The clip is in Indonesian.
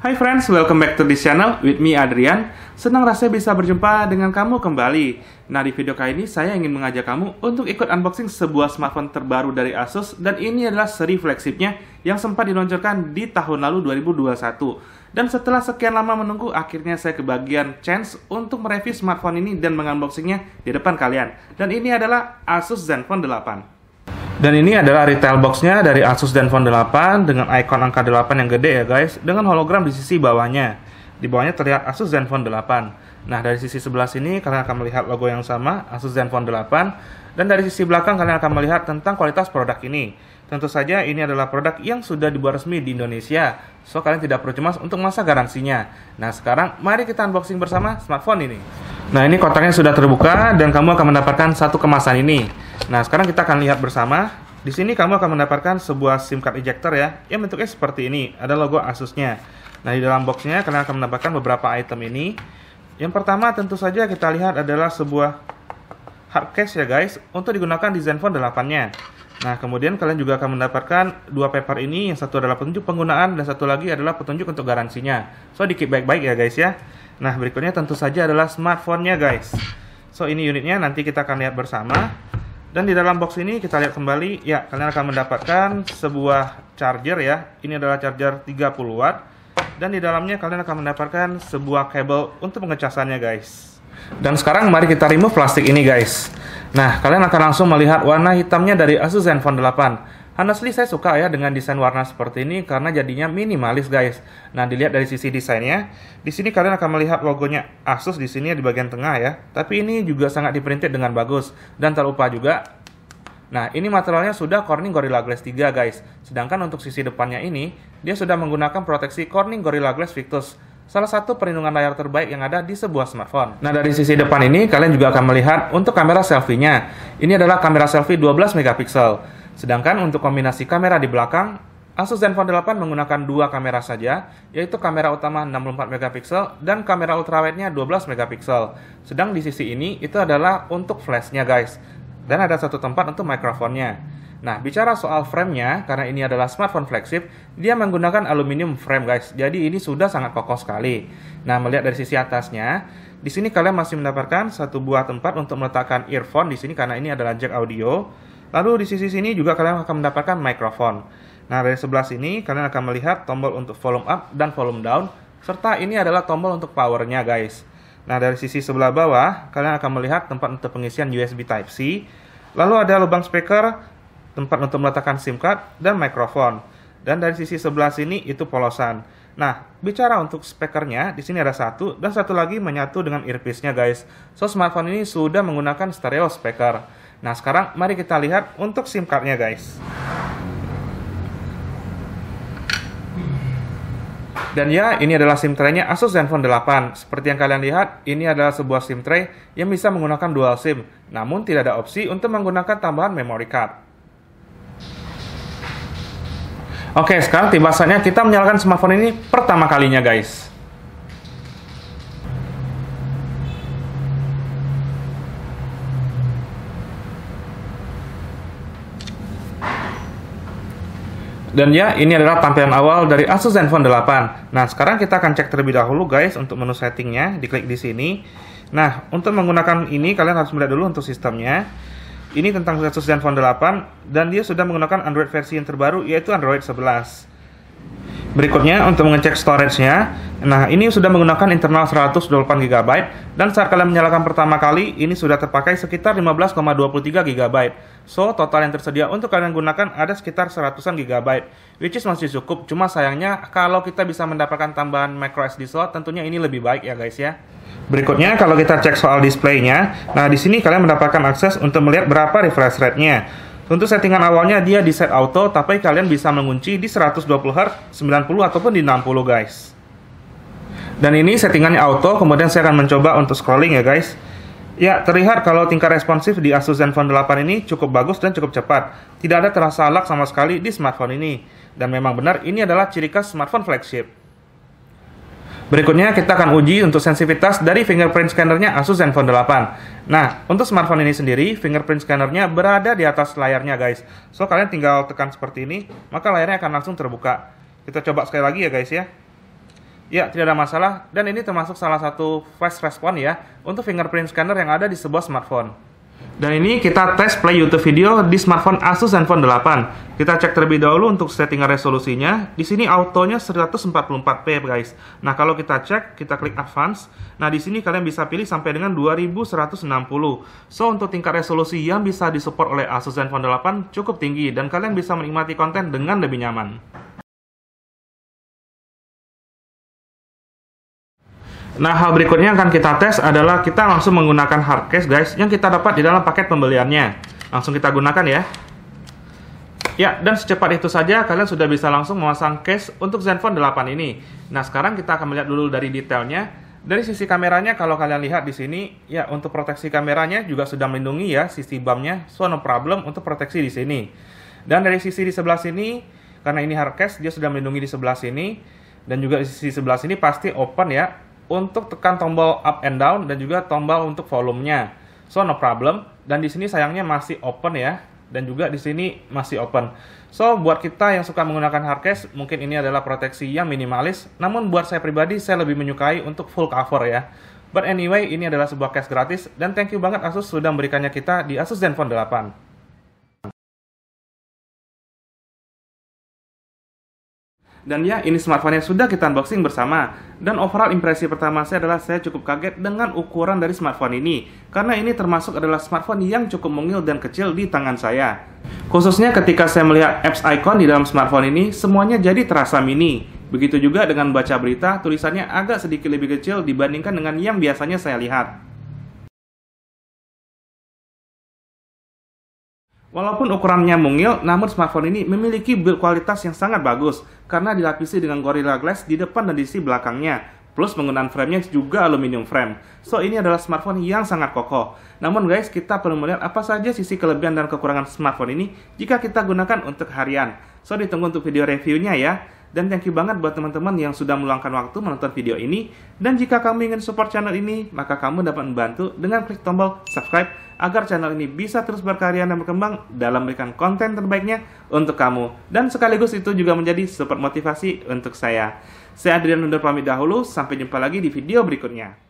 Hai friends, welcome back to this channel with me Adrian. Senang rasanya bisa berjumpa dengan kamu kembali. Nah, di video kali ini saya ingin mengajak kamu untuk ikut unboxing sebuah smartphone terbaru dari Asus. Dan ini adalah seri flagshipnya yang sempat diluncurkan di tahun lalu 2021. Dan setelah sekian lama menunggu, akhirnya saya kebagian chance untuk mereview smartphone ini dan mengunboxingnya di depan kalian. Dan ini adalah Asus Zenfone 8. Dan ini adalah retail boxnya dari Asus Zenfone 8 dengan ikon angka 8 yang gede ya guys, dengan hologram di sisi bawahnya. Di bawahnya terlihat Asus Zenfone 8. Nah, dari sisi sebelah sini kalian akan melihat logo yang sama, Asus Zenfone 8. Dan dari sisi belakang kalian akan melihat tentang kualitas produk ini. Tentu saja ini adalah produk yang sudah dibuat resmi di Indonesia, so kalian tidak perlu cemas untuk masa garansinya. Nah, sekarang mari kita unboxing bersama smartphone ini. Nah, ini kotaknya sudah terbuka dan kamu akan mendapatkan satu kemasan ini. Nah, sekarang kita akan lihat bersama. Di sini kamu akan mendapatkan sebuah SIM card ejector ya, yang bentuknya seperti ini. Ada logo Asusnya. Nah, di dalam boxnya kalian akan mendapatkan beberapa item ini. Yang pertama tentu saja kita lihat adalah sebuah hard case ya guys, untuk digunakan di Zenfone 8-nya. Nah, kemudian kalian juga akan mendapatkan dua paper ini, yang satu adalah petunjuk penggunaan dan satu lagi adalah petunjuk untuk garansinya. So, di keep baik-baik ya guys ya. Nah, berikutnya tentu saja adalah smartphone-nya guys. So, ini unitnya nanti kita akan lihat bersama. Dan di dalam box ini kita lihat kembali, ya kalian akan mendapatkan sebuah charger ya. Ini adalah charger 30 watt. Dan di dalamnya kalian akan mendapatkan sebuah kabel untuk pengecasannya guys. Dan sekarang mari kita remove plastik ini guys. Nah, kalian akan langsung melihat warna hitamnya dari Asus Zenfone 8. Honestly, saya suka ya dengan desain warna seperti ini karena jadinya minimalis guys. Nah, dilihat dari sisi desainnya. Di sini kalian akan melihat logonya Asus di sini di bagian tengah ya. Tapi ini juga sangat diprinted dengan bagus. Dan tak lupa juga, nah ini materialnya sudah Corning Gorilla Glass 3 guys. Sedangkan untuk sisi depannya ini, dia sudah menggunakan proteksi Corning Gorilla Glass Victus. Salah satu perlindungan layar terbaik yang ada di sebuah smartphone. Nah, dari sisi depan ini kalian juga akan melihat untuk kamera selfie-nya. Ini adalah kamera selfie 12 megapiksel. Sedangkan untuk kombinasi kamera di belakang, Asus Zenfone 8 menggunakan dua kamera saja, yaitu kamera utama 64 megapiksel dan kamera ultrawide-nya 12 megapiksel. Sedang di sisi ini itu adalah untuk flash-nya guys. Dan ada satu tempat untuk mikrofonnya. Nah, bicara soal frame-nya, karena ini adalah smartphone flagship, dia menggunakan aluminium frame guys. Jadi ini sudah sangat kokoh sekali. Nah, melihat dari sisi atasnya, di sini kalian masih mendapatkan satu buah tempat untuk meletakkan earphone di sini karena ini adalah jack audio. Lalu di sisi sini juga kalian akan mendapatkan mikrofon. Nah, dari sebelah sini kalian akan melihat tombol untuk volume up dan volume down, serta ini adalah tombol untuk powernya guys. Nah, dari sisi sebelah bawah kalian akan melihat tempat untuk pengisian USB Type-C. Lalu ada lubang speaker, tempat untuk meletakkan SIM card dan mikrofon. Dan dari sisi sebelah sini itu polosan. Nah, bicara untuk speakernya, di sini ada satu dan satu lagi menyatu dengan earpiece-nya guys. So, smartphone ini sudah menggunakan stereo speaker. Nah, sekarang mari kita lihat untuk SIM card-nya guys. Dan ya, ini adalah SIM tray-nya Asus Zenfone 8. Seperti yang kalian lihat, ini adalah sebuah SIM tray yang bisa menggunakan dual SIM. Namun tidak ada opsi untuk menggunakan tambahan memory card. Oke, sekarang tiba saatnya kita menyalakan smartphone ini pertama kalinya guys. Dan ya, ini adalah tampilan awal dari Asus Zenfone 8. Nah, sekarang kita akan cek terlebih dahulu guys untuk menu settingnya. Diklik di sini. Nah, untuk menggunakan ini kalian harus melihat dulu untuk sistemnya. Ini tentang Asus Zenfone 8 dan dia sudah menggunakan Android versi yang terbaru yaitu Android 11. Berikutnya untuk mengecek storage-nya. Nah, ini sudah menggunakan internal 128 GB dan saat kalian menyalakan pertama kali ini sudah terpakai sekitar 15,23 GB. So, total yang tersedia untuk kalian gunakan ada sekitar 100-an GB, which is masih cukup. Cuma sayangnya kalau kita bisa mendapatkan tambahan microSD slot, tentunya ini lebih baik ya guys ya. Berikutnya kalau kita cek soal display-nya, nah di sini kalian mendapatkan akses untuk melihat berapa refresh rate-nya. Untuk settingan awalnya dia di set auto, tapi kalian bisa mengunci di 120 Hz, 90 ataupun di 60 guys. Dan ini settingannya auto, kemudian saya akan mencoba untuk scrolling ya guys. Ya, terlihat kalau tingkat responsif di Asus Zenfone 8 ini cukup bagus dan cukup cepat. Tidak ada terasa lag sama sekali di smartphone ini. Dan memang benar ini adalah ciri khas smartphone flagship. Berikutnya kita akan uji untuk sensitivitas dari fingerprint scannernya Asus Zenfone 8. Nah, untuk smartphone ini sendiri, fingerprint scannernya berada di atas layarnya guys. So, kalian tinggal tekan seperti ini, maka layarnya akan langsung terbuka. Kita coba sekali lagi ya guys ya. Ya, tidak ada masalah, dan ini termasuk salah satu fast response ya untuk fingerprint scanner yang ada di sebuah smartphone. Dan ini kita tes play YouTube video di smartphone Asus Zenfone 8. Kita cek terlebih dahulu untuk settingan resolusinya. Di sini autonya 144p guys. Nah, kalau kita cek, kita klik advance. Nah, di sini kalian bisa pilih sampai dengan 2160. So, untuk tingkat resolusi yang bisa disupport oleh Asus Zenfone 8 cukup tinggi dan kalian bisa menikmati konten dengan lebih nyaman. Nah, hal berikutnya yang akan kita tes adalah kita langsung menggunakan hard case guys, yang kita dapat di dalam paket pembeliannya. Langsung kita gunakan ya. Ya, dan secepat itu saja kalian sudah bisa langsung memasang case untuk Zenfone 8 ini. Nah, sekarang kita akan melihat dulu dari detailnya. Dari sisi kameranya, kalau kalian lihat di sini, ya untuk proteksi kameranya juga sudah melindungi ya sisi bumpnya, so no problem untuk proteksi di sini. Dan dari sisi di sebelah sini, karena ini hard case, dia sudah melindungi di sebelah sini, dan juga di sisi sebelah sini pasti open ya, untuk tekan tombol up and down dan juga tombol untuk volumenya. So no problem. Dan di sini sayangnya masih open ya, dan juga di sini masih open. So buat kita yang suka menggunakan hard case, mungkin ini adalah proteksi yang minimalis. Namun buat saya pribadi, saya lebih menyukai untuk full cover ya. But anyway, ini adalah sebuah case gratis, dan thank you banget Asus sudah memberikannya kita di Asus Zenfone 8. Dan ya, ini smartphone yang sudah kita unboxing bersama. Dan overall impresi pertama saya adalah saya cukup kaget dengan ukuran dari smartphone ini. Karena ini termasuk adalah smartphone yang cukup mungil dan kecil di tangan saya. Khususnya ketika saya melihat apps icon di dalam smartphone ini, semuanya jadi terasa mini. Begitu juga dengan baca berita, tulisannya agak sedikit lebih kecil dibandingkan dengan yang biasanya saya lihat. Walaupun ukurannya mungil, namun smartphone ini memiliki build kualitas yang sangat bagus karena dilapisi dengan Gorilla Glass di depan dan di sisi belakangnya. Plus penggunaan framenya juga aluminium frame. So, ini adalah smartphone yang sangat kokoh. Namun guys, kita perlu melihat apa saja sisi kelebihan dan kekurangan smartphone ini jika kita gunakan untuk harian. So, ditunggu untuk video reviewnya ya. Dan thank you banget buat teman-teman yang sudah meluangkan waktu menonton video ini. Dan jika kamu ingin support channel ini, maka kamu dapat membantu dengan klik tombol subscribe agar channel ini bisa terus berkarya dan berkembang dalam memberikan konten terbaiknya untuk kamu. Dan sekaligus itu juga menjadi support motivasi untuk saya. Saya Adrian undur pamit dahulu, sampai jumpa lagi di video berikutnya.